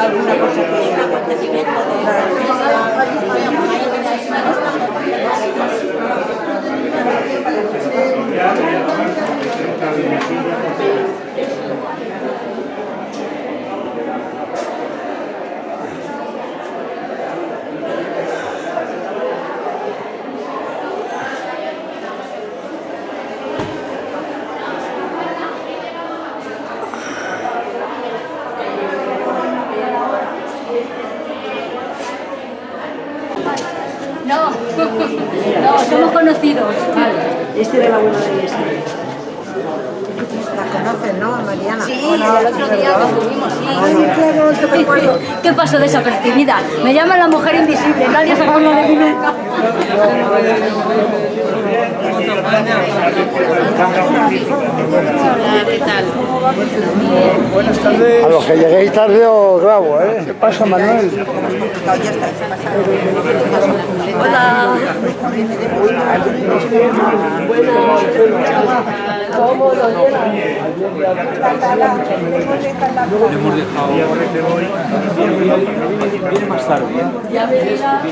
alguna cosa que un acontecimiento de la No, no, somos conocidos. Vale, este era el abuelo de Inés. La conocen, ¿no, Mariana? Sí, el otro día lo tuvimos, sí. Ay, claro, que me acuerdo. ¿Qué pasó desapercibida? Me llaman la mujer invisible, nadie se acuerda de mí nunca. Hola, ¿qué tal? Buenas tardes. A los que lleguéis tarde os grabo, ¿eh? ¿Qué pasa, Manuel? No, ya está. Hola. ¿Cómo lo llevan? Hemos dejado. Viene más tarde. Ya me dirá.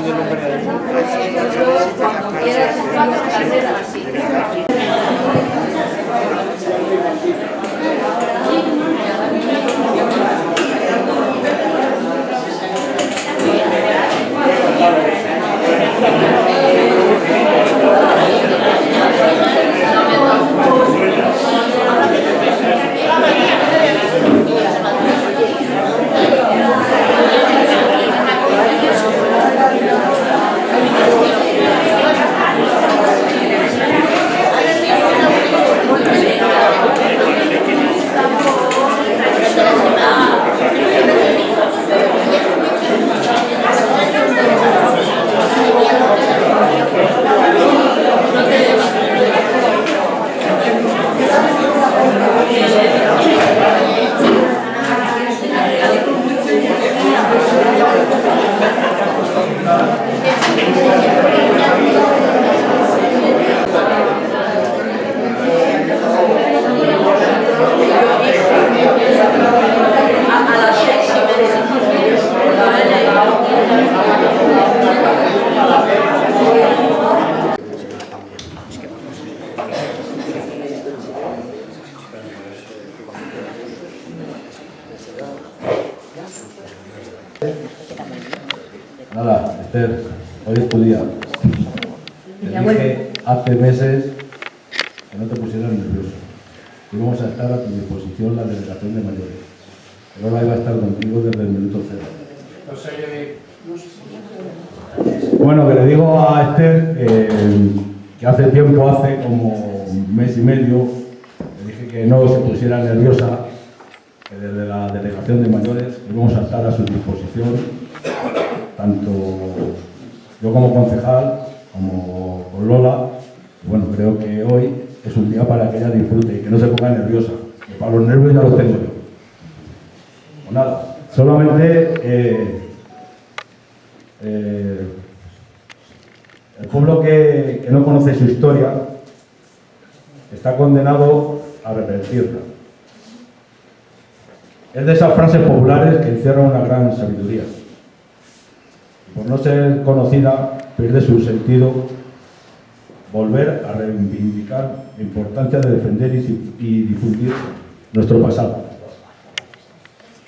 Cuando quieras entrar a las carreras. Nada, Esther, hoy es tu día. Te dije hace meses que no te pusieras nervioso. Y vamos a estar a tu disposición la delegación de mayores. Pero ahora va a estar contigo desde el minuto cero. Bueno, que le digo a Esther que hace tiempo, hace como un mes y medio, le dije que no se pusiera nerviosa, que desde la delegación de mayores íbamos a estar a su disposición, tanto yo como concejal, como con Lola. Y bueno, creo que hoy es un día para que ella disfrute y que no se ponga nerviosa, que para los nervios ya los tengo yo. Pues nada, solamente el pueblo que no conoce su historia está condenado a repetirla. Es de esas frases populares que encierran una gran sabiduría. Por no ser conocida, pierde su sentido volver a reivindicar la importancia de defender y difundir nuestro pasado.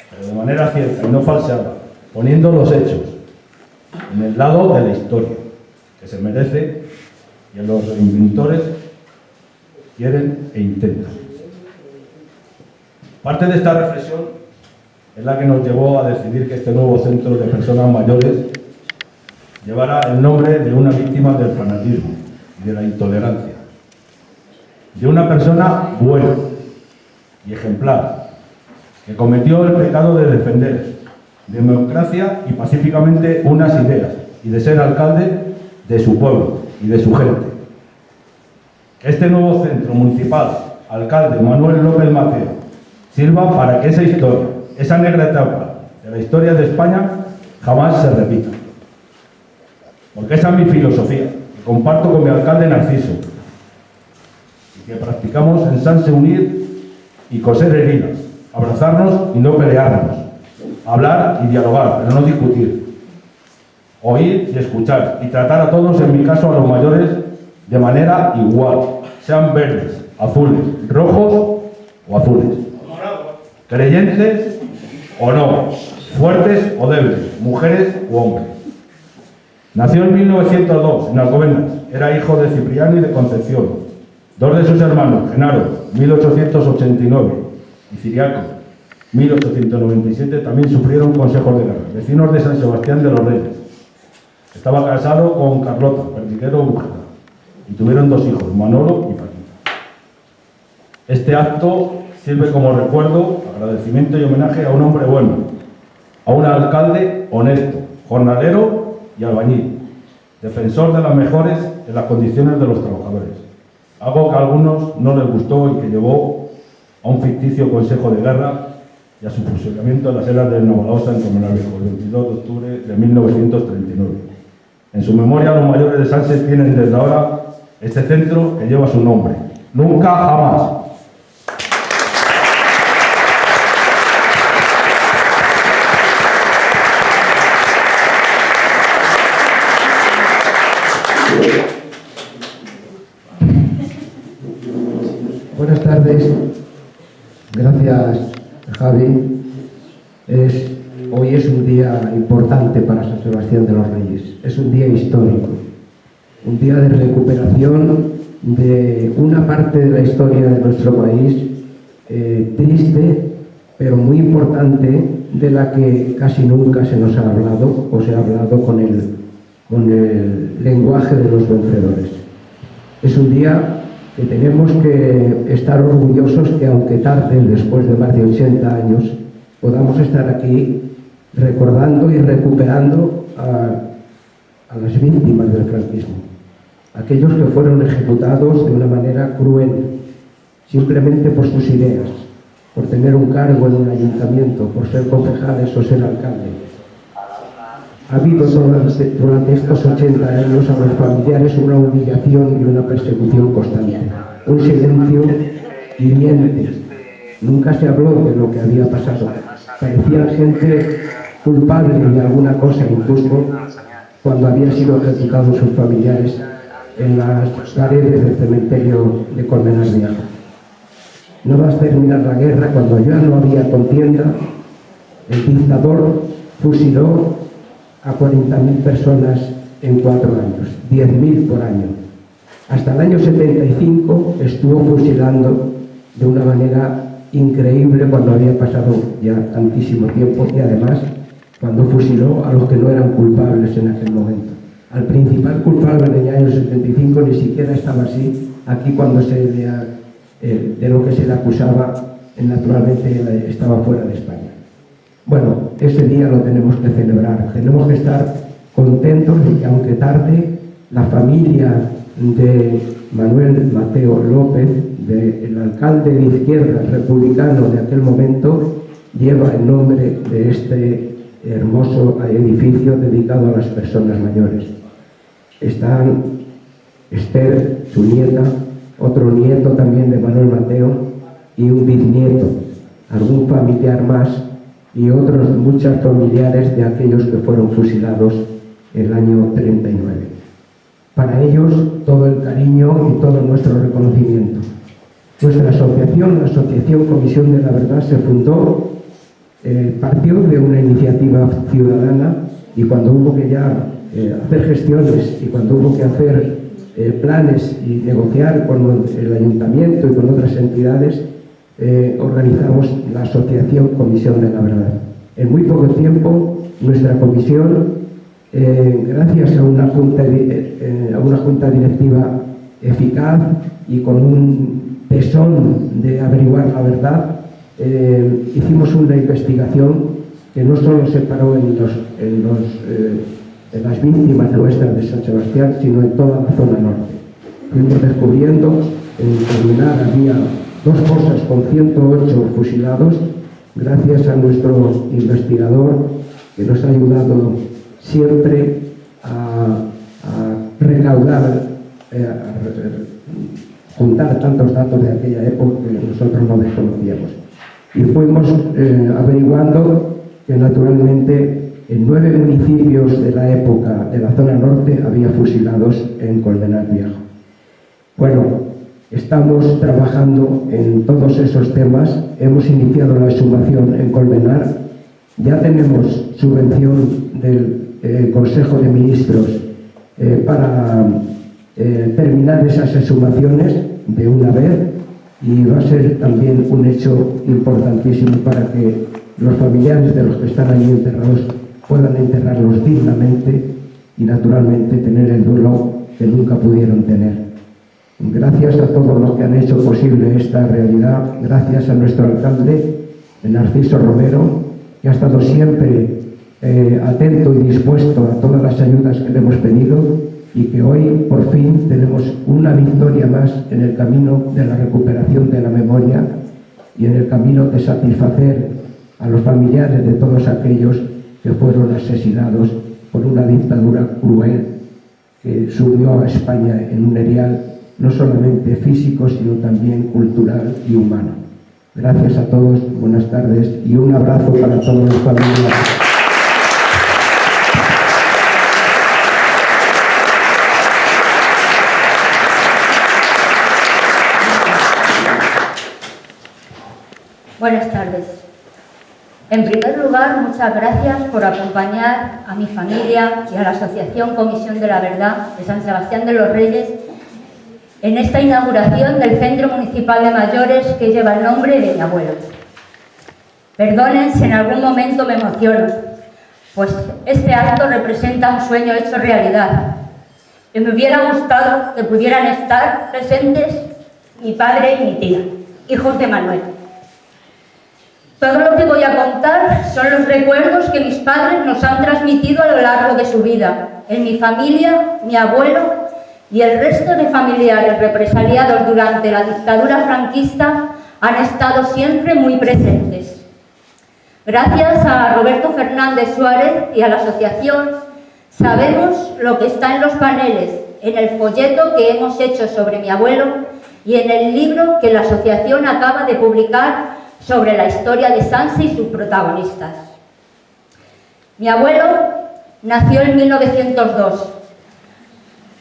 Pero de manera cierta y no falseada, poniendo los hechos en el lado de la historia, que se merece y en los reivindicadores quieren e intentan. Parte de esta reflexión es la que nos llevó a decidir que este nuevo centro de personas mayores llevara el nombre de una víctima del fanatismo y de la intolerancia, de una persona buena y ejemplar, que cometió el pecado de defender democracia y pacíficamente unas ideas y de ser alcalde de su pueblo y de su gente. Este nuevo centro municipal, alcalde Manuel López Mateo, sirva para que esa historia, esa negra etapa de la historia de España jamás se repita. Porque esa es mi filosofía, que comparto con mi alcalde Narciso, y que practicamos en Sanse unir y coser heridas, abrazarnos y no pelearnos, hablar y dialogar, pero no discutir. Oír y escuchar, y tratar a todos, en mi caso a los mayores, de manera igual, sean verdes, azules, rojos o azules, creyentes o no, fuertes o débiles, mujeres u hombres. Nació en 1902 en Alcobendas, era hijo de Cipriano y de Concepción. Dos de sus hermanos, Genaro, 1889, y Ciriaco, 1897, también sufrieron consejos de guerra, vecinos de San Sebastián de los Reyes. Estaba casado con Carlota, perdiguero mujer, y tuvieron dos hijos, Manolo y Paquita. Este acto sirve como recuerdo, agradecimiento y homenaje a un hombre bueno, a un alcalde honesto, jornalero y albañil, defensor de las mejores en las condiciones de los trabajadores. Algo que a algunos no les gustó y que llevó a un ficticio consejo de guerra y a su fusilamiento en las eras de Navalaosa en Colmenar Viejo, el 22 de octubre de 1939. En su memoria, los mayores de Sanse tienen desde ahora este centro que lleva su nombre. Nunca jamás. Buenas tardes. Gracias, Javi. Hoy es un día importante para San Sebastián de los Reyes. Es un día histórico. Un día de recuperación de una parte de la historia de nuestro país, triste, pero muy importante, de la que casi nunca se nos ha hablado, o se ha hablado con el lenguaje de los vencedores. Es un día que tenemos que estar orgullosos que, aunque tarde, después de más de 80 años, podamos estar aquí recordando y recuperando a las víctimas del franquismo, aquellos que fueron ejecutados de una manera cruel, simplemente por sus ideas, por tener un cargo en un ayuntamiento, por ser concejales o ser alcalde. Ha habido durante estos 80 años a los familiares una humillación y una persecución constante, un silencio hiriente. Nunca se habló de lo que había pasado. Parecían gente culpable de alguna cosa, incluso cuando habían sido ejecutados sus familiares en las paredes del cementerio de Colmenar Viejo. No va a terminar la guerra cuando ya no había contienda. El dictador fusiló a 40.000 personas en 4 años, 10.000 por año. Hasta el año 75 estuvo fusilando de una manera increíble cuando había pasado ya tantísimo tiempo, y además cuando fusiló a los que no eran culpables en aquel momento. Al principal culpable en el año 75 ni siquiera estaba así aquí cuando de lo que se le acusaba, naturalmente estaba fuera de España. Bueno, ese día lo tenemos que celebrar, tenemos que estar contentos de que, aunque tarde, la familia de Manuel Mateo López, del alcalde de izquierda republicano de aquel momento, lleva el nombre de este hermoso edificio dedicado a las personas mayores. Están Esther, su nieta, otro nieto también de Manuel Mateo y un bisnieto, algún familiar más, y otros muchos familiares de aquellos que fueron fusilados el año 39. Para ellos, todo el cariño y todo nuestro reconocimiento. Nuestra asociación, la Asociación Comisión de la Verdad, se fundó, partió de una iniciativa ciudadana, y cuando hubo que ya hacer gestiones y cuando hubo que hacer planes y negociar con el ayuntamiento y con otras entidades, organizamos la Asociación Comisión de la Verdad. En muy poco tiempo, nuestra comisión, gracias a una junta directiva eficaz y con un tesón de averiguar la verdad, hicimos una investigación que no solo se paró en las víctimas nuestras de San Sebastián, sino en toda la zona norte. Fuimos descubriendo, en Colmenar había 2 fosas con 108 fusilados, gracias a nuestro investigador, que nos ha ayudado siempre a recaudar, juntar tantos datos de aquella época que nosotros no desconocíamos. Y fuimos averiguando que naturalmente en 9 municipios de la época de la zona norte había fusilados en Colmenar Viejo. Bueno, estamos trabajando en todos esos temas, hemos iniciado la exhumación en Colmenar, ya tenemos subvención del Consejo de Ministros para terminar esas exhumaciones de una vez, y va a ser también un hecho importantísimo para que los familiares de los que están allí enterrados puedan enterrarlos dignamente y naturalmente tener el duelo que nunca pudieron tener. Gracias a todos los que han hecho posible esta realidad, gracias a nuestro alcalde, Narciso Romero, que ha estado siempre atento y dispuesto a todas las ayudas que le hemos pedido, y que hoy por fin tenemos una victoria más en el camino de la recuperación de la memoria y en el camino de satisfacer a los familiares de todos aquellos que fueron asesinados por una dictadura cruel que sumió a España en un erial no solamente físico, sino también cultural y humano. Gracias a todos, buenas tardes y un abrazo para todos los familiares. Buenas tardes. En primer lugar, muchas gracias por acompañar a mi familia y a la Asociación Comisión de la Verdad de San Sebastián de los Reyes en esta inauguración del Centro Municipal de Mayores que lleva el nombre de mi abuelo. Perdonen si en algún momento me emociono, pues este acto representa un sueño hecho realidad. Y me hubiera gustado que pudieran estar presentes mi padre y mi tía, hijos de Manuel. Todo lo que voy a contar son los recuerdos que mis padres nos han transmitido a lo largo de su vida. En mi familia, mi abuelo y el resto de familiares represaliados durante la dictadura franquista han estado siempre muy presentes. Gracias a Roberto Fernández Suárez y a la asociación, sabemos lo que está en los paneles, en el folleto que hemos hecho sobre mi abuelo y en el libro que la asociación acaba de publicar sobre la historia de Sanse y sus protagonistas. Mi abuelo nació en 1902.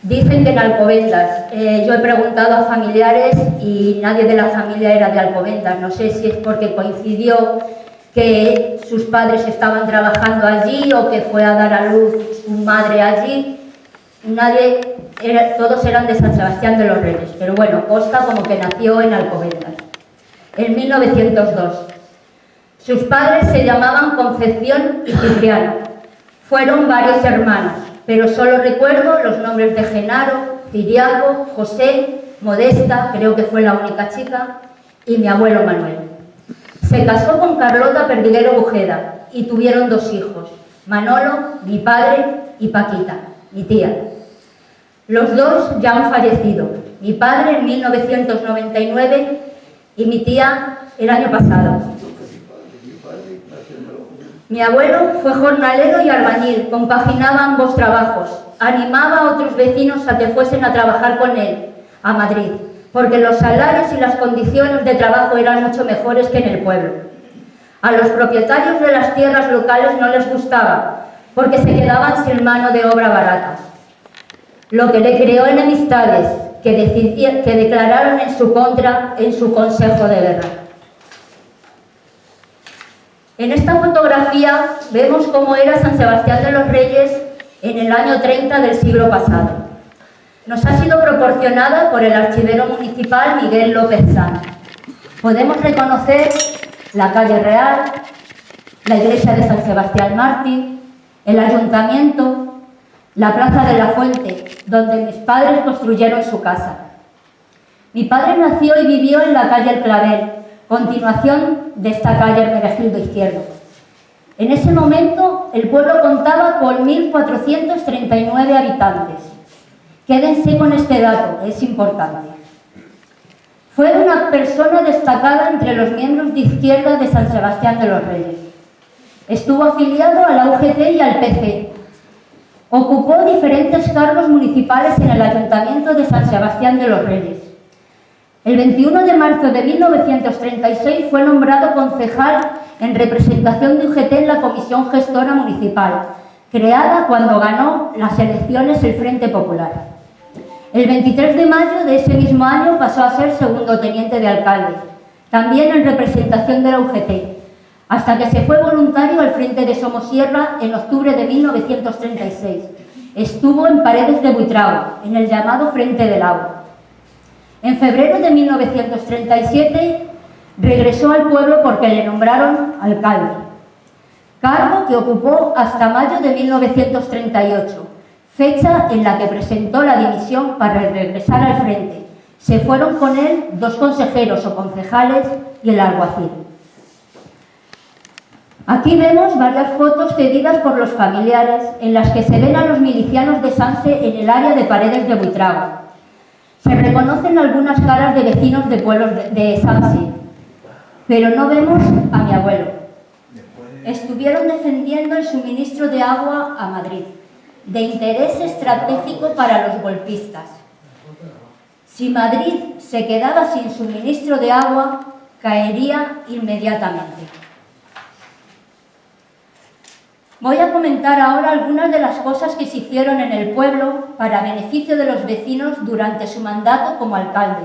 Dicen que en Alcobendas. Yo he preguntado a familiares y nadie de la familia era de Alcobendas. No sé si es porque coincidió que sus padres estaban trabajando allí o que fue a dar a luz su madre allí. Todos eran de San Sebastián de los Reyes, pero bueno, consta como que nació en Alcobendas. En 1902. Sus padres se llamaban Concepción y Cipriano. Fueron varios hermanos, pero solo recuerdo los nombres de Genaro, Ciriaco, José, Modesta, creo que fue la única chica, y mi abuelo Manuel. Se casó con Carlota Perdiguero Bujeda y tuvieron 2 hijos, Manolo, mi padre, y Paquita, mi tía. Los 2 ya han fallecido, mi padre en 1999 y mi tía el año pasado. Mi abuelo fue jornalero y albañil, compaginaba ambos trabajos, animaba a otros vecinos a que fuesen a trabajar con él, a Madrid, porque los salarios y las condiciones de trabajo eran mucho mejores que en el pueblo. A los propietarios de las tierras locales no les gustaba, porque se quedaban sin mano de obra barata, lo que le creó enemistades que declararon en su contra en su Consejo de Guerra. En esta fotografía vemos cómo era San Sebastián de los Reyes en el año 30 del siglo pasado. Nos ha sido proporcionada por el archivero municipal Miguel López Sanz. Podemos reconocer la calle Real, la iglesia de San Sebastián Mártir, el ayuntamiento, la plaza de la Fuente, donde mis padres construyeron su casa. Mi padre nació y vivió en la calle El Clavel, continuación de esta calle Hermenegildo Izquierdo. En ese momento el pueblo contaba con 1.439 habitantes. Quédense con este dato, es importante. Fue una persona destacada entre los miembros de izquierda de San Sebastián de los Reyes. Estuvo afiliado a la UGT y al PC. Ocupó diferentes cargos municipales en el Ayuntamiento de San Sebastián de los Reyes. El 21 de marzo de 1936 fue nombrado concejal en representación de UGT en la Comisión Gestora Municipal, creada cuando ganó las elecciones el Frente Popular. El 23 de mayo de ese mismo año pasó a ser segundo teniente de alcalde, también en representación de la UGT, hasta que se fue voluntario al Frente de Somosierra en octubre de 1936. Estuvo en Paredes de Buitrago, en el llamado Frente del Agua. En febrero de 1937 regresó al pueblo porque le nombraron alcalde, cargo que ocupó hasta mayo de 1938, fecha en la que presentó la dimisión para regresar al frente. Se fueron con él 2 consejeros o concejales y el alguacil. Aquí vemos varias fotos cedidas por los familiares en las que se ven a los milicianos de Sanse en el área de Paredes de Buitrago. Se reconocen algunas caras de vecinos de pueblos de Sanse, pero no vemos a mi abuelo. Estuvieron defendiendo el suministro de agua a Madrid, de interés estratégico para los golpistas. Si Madrid se quedaba sin suministro de agua, caería inmediatamente. Voy a comentar ahora algunas de las cosas que se hicieron en el pueblo para beneficio de los vecinos durante su mandato como alcalde.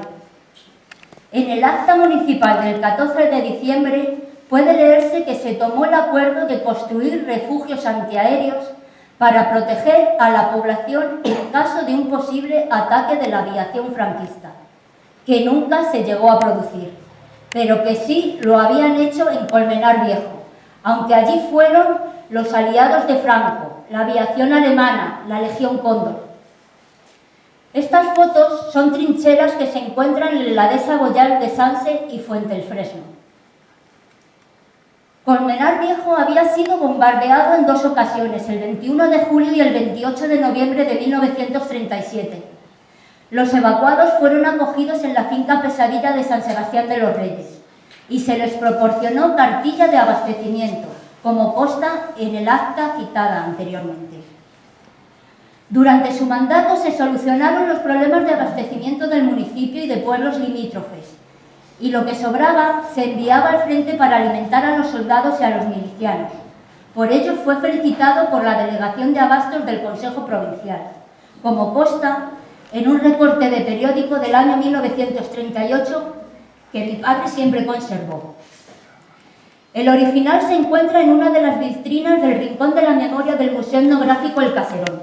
En el acta municipal del 14 de diciembre puede leerse que se tomó el acuerdo de construir refugios antiaéreos para proteger a la población en caso de un posible ataque de la aviación franquista, que nunca se llegó a producir, pero que sí lo habían hecho en Colmenar Viejo, aunque allí fueron los aliados de Franco, la aviación alemana, la Legión Cóndor. Estas fotos son trincheras que se encuentran en la dehesa Boyal de Sanse y Fuente el Fresno. Colmenar Viejo había sido bombardeado en 2 ocasiones, el 21 de julio y el 28 de noviembre de 1937. Los evacuados fueron acogidos en la finca Pesadilla de San Sebastián de los Reyes y se les proporcionó cartilla de abastecimiento, como consta en el acta citada anteriormente. Durante su mandato se solucionaron los problemas de abastecimiento del municipio y de pueblos limítrofes, y lo que sobraba se enviaba al frente para alimentar a los soldados y a los milicianos. Por ello fue felicitado por la Delegación de Abastos del Consejo Provincial, como consta en un recorte de periódico del año 1938 que mi padre siempre conservó. El original se encuentra en una de las vitrinas del Rincón de la Memoria del Museo Etnográfico El Caserón.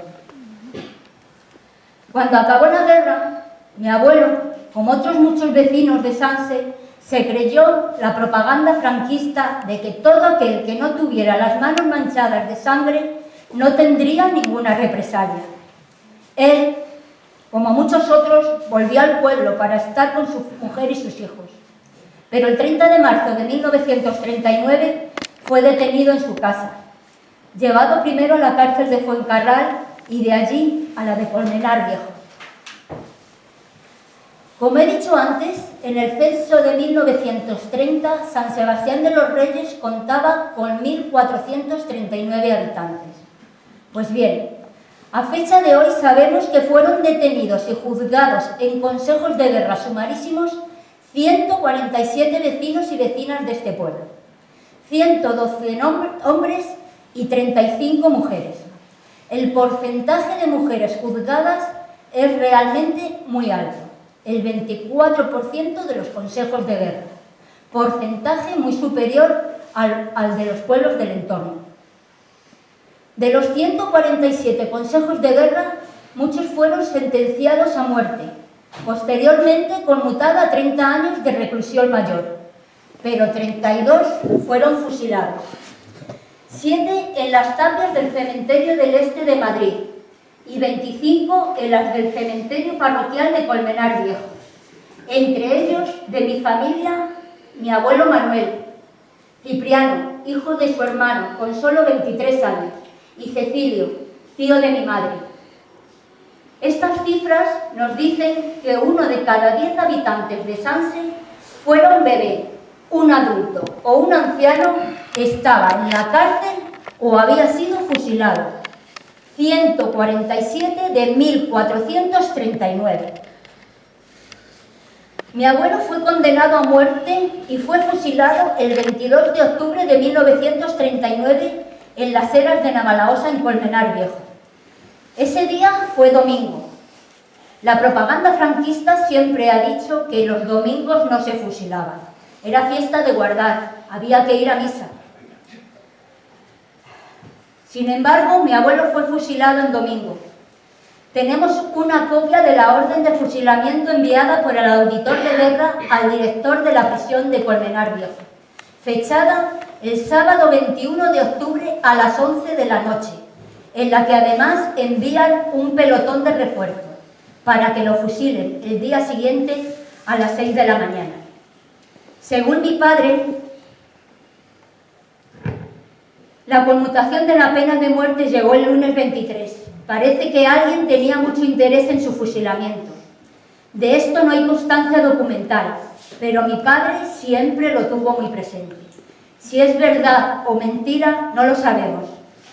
Cuando acabó la guerra, mi abuelo, como otros muchos vecinos de Sanse, se creyó la propaganda franquista de que todo aquel que no tuviera las manos manchadas de sangre no tendría ninguna represalia. Él, como muchos otros, volvió al pueblo para estar con su mujer y sus hijos. Pero el 30 de marzo de 1939 fue detenido en su casa, llevado primero a la cárcel de Fuencarral y de allí a la de Colmenar Viejo. Como he dicho antes, en el censo de 1930, San Sebastián de los Reyes contaba con 1.439 habitantes. Pues bien, a fecha de hoy sabemos que fueron detenidos y juzgados en consejos de guerra sumarísimos 147 vecinos y vecinas de este pueblo, 112 hombres y 35 mujeres. El porcentaje de mujeres juzgadas es realmente muy alto, el 24% de los consejos de guerra, porcentaje muy superior al de los pueblos del entorno. De los 147 consejos de guerra, muchos fueron sentenciados a muerte, posteriormente conmutada a 30 años de reclusión mayor, pero 32 fueron fusilados. 7 en las tapias del cementerio del Este de Madrid y 25 en las del cementerio parroquial de Colmenar Viejo. Entre ellos, de mi familia, mi abuelo Manuel, Cipriano, hijo de su hermano, con solo 23 años, y Cecilio, tío de mi madre. Estas cifras nos dicen que 1 de cada 10 habitantes de Sanse fuera un bebé, un adulto o un anciano que estaba en la cárcel o había sido fusilado. 147 de 1.439. Mi abuelo fue condenado a muerte y fue fusilado el 22 de octubre de 1939 en las eras de Navalaosa, en Colmenar Viejo. Ese día fue domingo. La propaganda franquista siempre ha dicho que los domingos no se fusilaban. Era fiesta de guardar, había que ir a misa. Sin embargo, mi abuelo fue fusilado en domingo. Tenemos una copia de la orden de fusilamiento enviada por el auditor de guerra al director de la prisión de Colmenar Viejo, fechada el sábado 21 de octubre a las 11 de la noche, en la que además envían un pelotón de refuerzo para que lo fusilen el día siguiente a las 6 de la mañana. Según mi padre, la conmutación de la pena de muerte llegó el lunes 23. Parece que alguien tenía mucho interés en su fusilamiento. De esto no hay constancia documental, pero mi padre siempre lo tuvo muy presente. Si es verdad o mentira, no lo sabemos,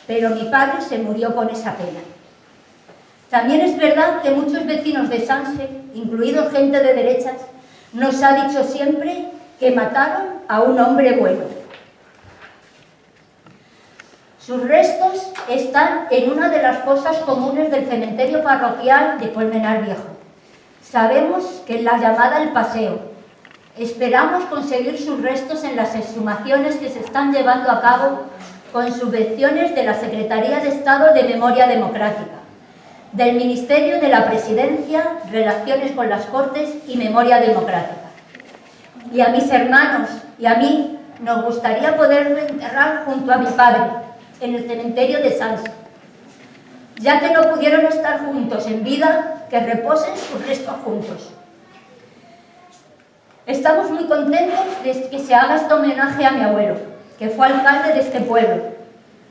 pero mi padre se murió con esa pena. También es verdad que muchos vecinos de Sanse, incluidos gente de derechas, nos ha dicho siempre que mataron a un hombre bueno. Sus restos están en una de las fosas comunes del cementerio parroquial de Colmenar Viejo. Sabemos que en la llamada El Paseo. Esperamos conseguir sus restos en las exhumaciones que se están llevando a cabo con subvenciones de la Secretaría de Estado de Memoria Democrática, del Ministerio de la Presidencia, Relaciones con las Cortes y Memoria Democrática. Y a mis hermanos y a mí nos gustaría poderlo enterrar junto a mi padre, en el cementerio de Sanse. Ya que no pudieron estar juntos en vida, que reposen sus restos juntos. Estamos muy contentos de que se haga este homenaje a mi abuelo, que fue alcalde de este pueblo.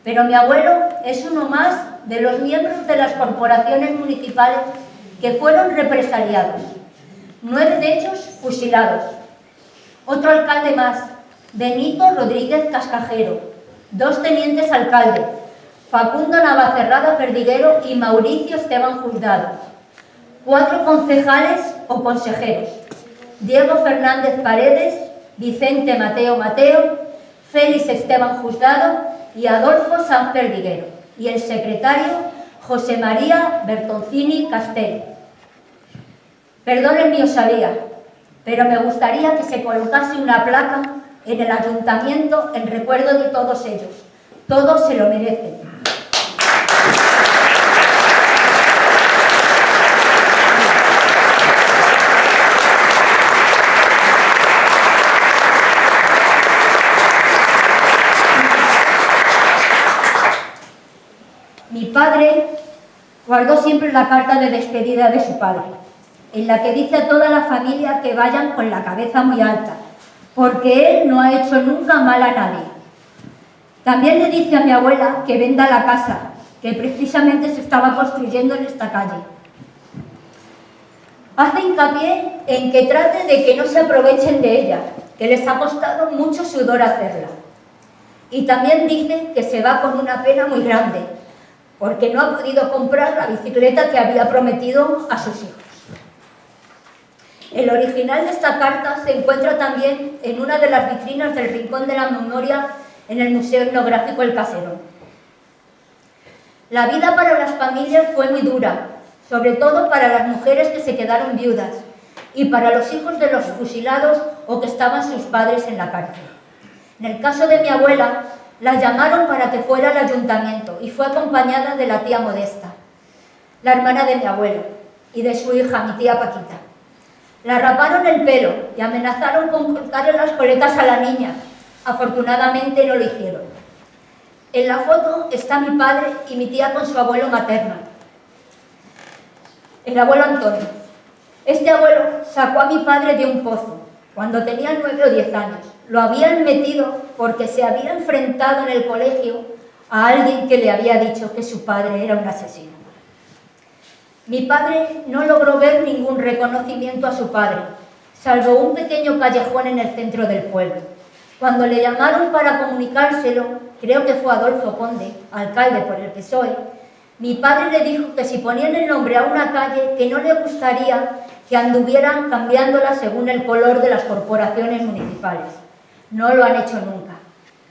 Pero mi abuelo es uno más de los miembros de las corporaciones municipales que fueron represaliados. 9 de ellos fusilados. Otro alcalde más, Benito Rodríguez Cascajero. 2 tenientes alcaldes, Facundo Navacerrada Perdiguero y Mauricio Esteban Juzgado. 4 concejales o consejeros, Diego Fernández Paredes, Vicente Mateo Mateo, Félix Esteban Juzgado y Adolfo Sanz Perdiguero. Y el secretario, José María Bertoncini Castell. Perdonen mi osadía, pero me gustaría que se colocase una placa en el ayuntamiento en recuerdo de todos ellos. Todos se lo merecen. Mi padre guardó siempre la carta de despedida de su padre, en la que dice a toda la familia que vayan con la cabeza muy alta, porque él no ha hecho nunca mal a nadie. También le dice a mi abuela que venda la casa, que precisamente se estaba construyendo en esta calle. Hace hincapié en que trate de que no se aprovechen de ella, que les ha costado mucho sudor hacerla. Y también dice que se va con una pena muy grande, porque no ha podido comprar la bicicleta que había prometido a sus hijos. El original de esta carta se encuentra también en una de las vitrinas del Rincón de la Memoria en el Museo Etnográfico El Caserón. La vida para las familias fue muy dura, sobre todo para las mujeres que se quedaron viudas y para los hijos de los fusilados o que estaban sus padres en la cárcel. En el caso de mi abuela, la llamaron para que fuera al ayuntamiento y fue acompañada de la tía Modesta, la hermana de mi abuelo, y de su hija, mi tía Paquita. La raparon el pelo y amenazaron con cortarle las coletas a la niña. Afortunadamente no lo hicieron. En la foto está mi padre y mi tía con su abuelo materno, el abuelo Antonio. Este abuelo sacó a mi padre de un pozo cuando tenía 9 o 10 años. Lo habían metido porque se había enfrentado en el colegio a alguien que le había dicho que su padre era un asesino. Mi padre no logró ver ningún reconocimiento a su padre, salvo un pequeño callejón en el centro del pueblo. Cuando le llamaron para comunicárselo, creo que fue Adolfo Conde, alcalde por el PSOE, mi padre le dijo que si ponían el nombre a una calle, que no le gustaría que anduvieran cambiándola según el color de las corporaciones municipales. No lo han hecho nunca.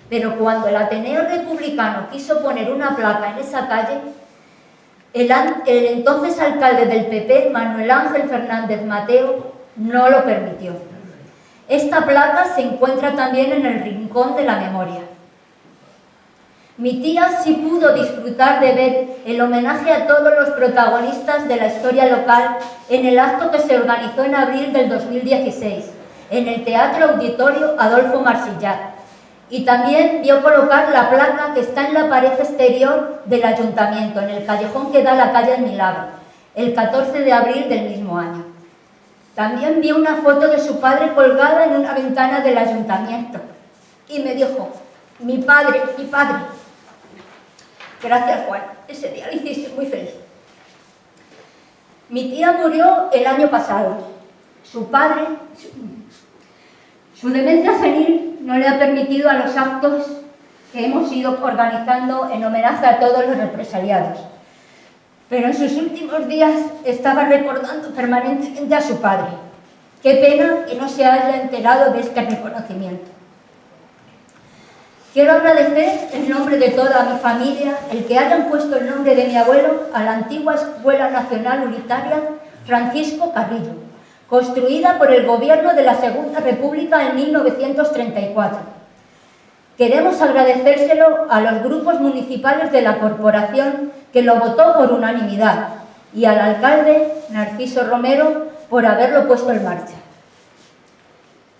Pero cuando el Ateneo Republicano quiso poner una placa en esa calle, el entonces alcalde del PP, Manuel Ángel Fernández Mateo, no lo permitió. Esta placa se encuentra también en el Rincón de la Memoria. Mi tía sí pudo disfrutar de ver el homenaje a todos los protagonistas de la historia local en el acto que se organizó en abril del 2016, en el Teatro Auditorio Adolfo Marsillac. Y también vio colocar la placa que está en la pared exterior del ayuntamiento, en el callejón que da a la calle del Milagro, el 14 de abril del mismo año. También vio una foto de su padre colgada en una ventana del ayuntamiento. Y me dijo, mi padre. Gracias, Juan, ese día le hiciste muy feliz. Mi tía murió el año pasado. Su padre, su demencia senil no le ha permitido a los actos que hemos ido organizando en homenaje a todos los represaliados. Pero en sus últimos días estaba recordando permanentemente a su padre. Qué pena que no se haya enterado de este reconocimiento. Quiero agradecer en nombre de toda mi familia el que hayan puesto el nombre de mi abuelo a la antigua Escuela Nacional Unitaria Francisco Carrillo, construida por el gobierno de la Segunda República en 1934. Queremos agradecérselo a los grupos municipales de la corporación que lo votó por unanimidad y al alcalde Narciso Romero por haberlo puesto en marcha.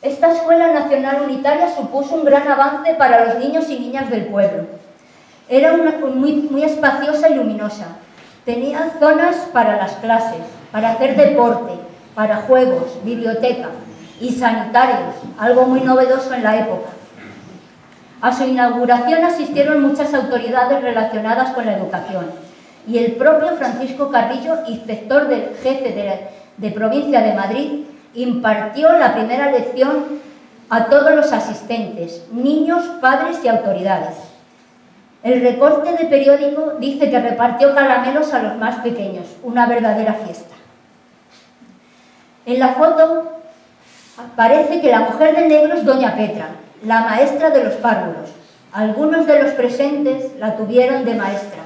Esta Escuela Nacional Unitaria supuso un gran avance para los niños y niñas del pueblo. Era muy espaciosa y luminosa. Tenía zonas para las clases, para hacer deporte, para juegos, biblioteca y sanitarios, algo muy novedoso en la época. A su inauguración asistieron muchas autoridades relacionadas con la educación y el propio Francisco Carrillo, inspector jefe de Provincia de Madrid, impartió la primera lección a todos los asistentes, niños, padres y autoridades. El recorte de periódico dice que repartió caramelos a los más pequeños, una verdadera fiesta. En la foto parece que la mujer de negro es doña Petra, la maestra de los párvulos. Algunos de los presentes la tuvieron de maestra,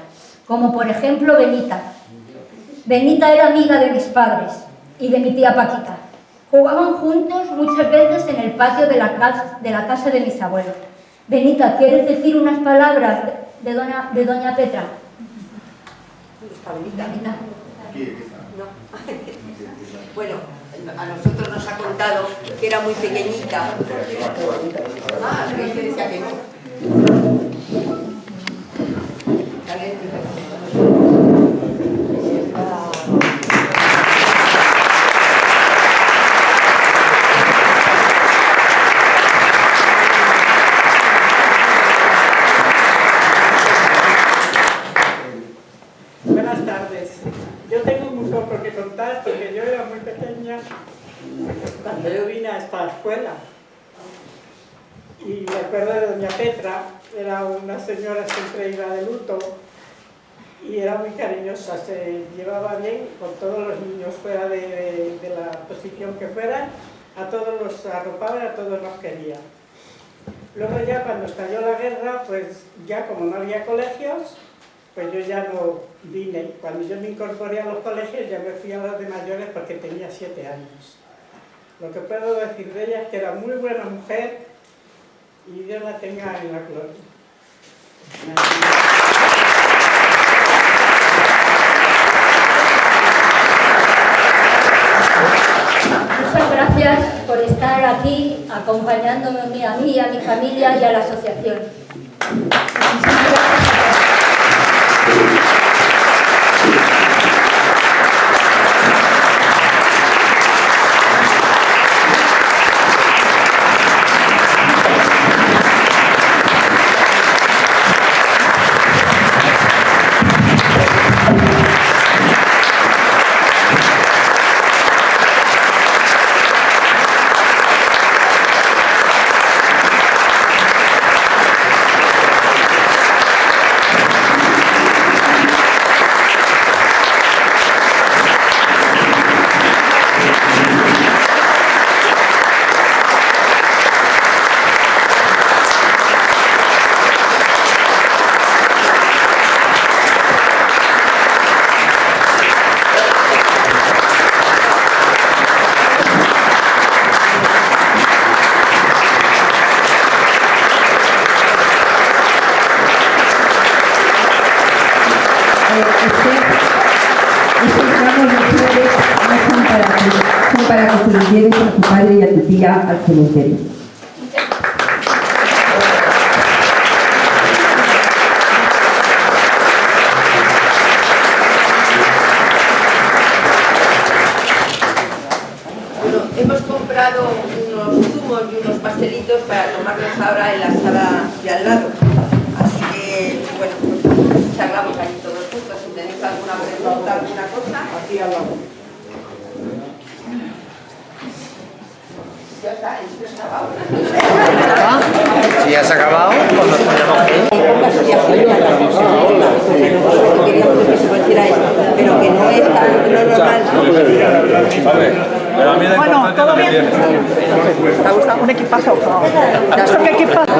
como por ejemplo Benita. Benita era amiga de mis padres y de mi tía Paquita. Jugaban juntos muchas veces en el patio de la casa de mis abuelos. Benita, ¿quieres decir unas palabras de doña Petra? Benita. No. Bueno, a nosotros nos ha contado que era muy pequeñita. Ah, es que decía que no. Buenas tardes. Yo tengo muy poco que contar porque yo era muy pequeña cuando yo vine a esta escuela. Y me acuerdo de doña Petra, era una señora que siempre iba de luto y era muy cariñosa, se llevaba bien con todos los niños fuera de la posición que fueran, a todos los arropaba y a todos los quería. Luego ya cuando estalló la guerra, pues ya como no había colegios, pues yo ya no vine. Cuando yo me incorporé a los colegios ya me fui a los de mayores porque tenía 7 años. Lo que puedo decir de ella es que era muy buena mujer y Dios la tenga en la gloria. Muchas gracias por estar aquí acompañándome a mí, a mi familia y a la asociación. Muchísimas gracias. Estos ramos de flores no son para ti, son para que se los lleves a tu padre y a tu tía al cementerio. Bueno, hemos comprado unos zumos y unos pastelitos para tomarlos ahora en la sala de al lado. Así que, bueno, pues charlamos ahí todos juntos. Si tenéis alguna pregunta, alguna cosa. Aquí al lado. Ya está, esto se ha acabado. Si ya se ha acabado, pues nos tenemos que ir. Queríamos que se conociera esto, pero que no es tan no normal. Pero a mí la importancia es la que tienes. ¿Te ha gustado? Un equipazo. ¿Esto qué equipazo?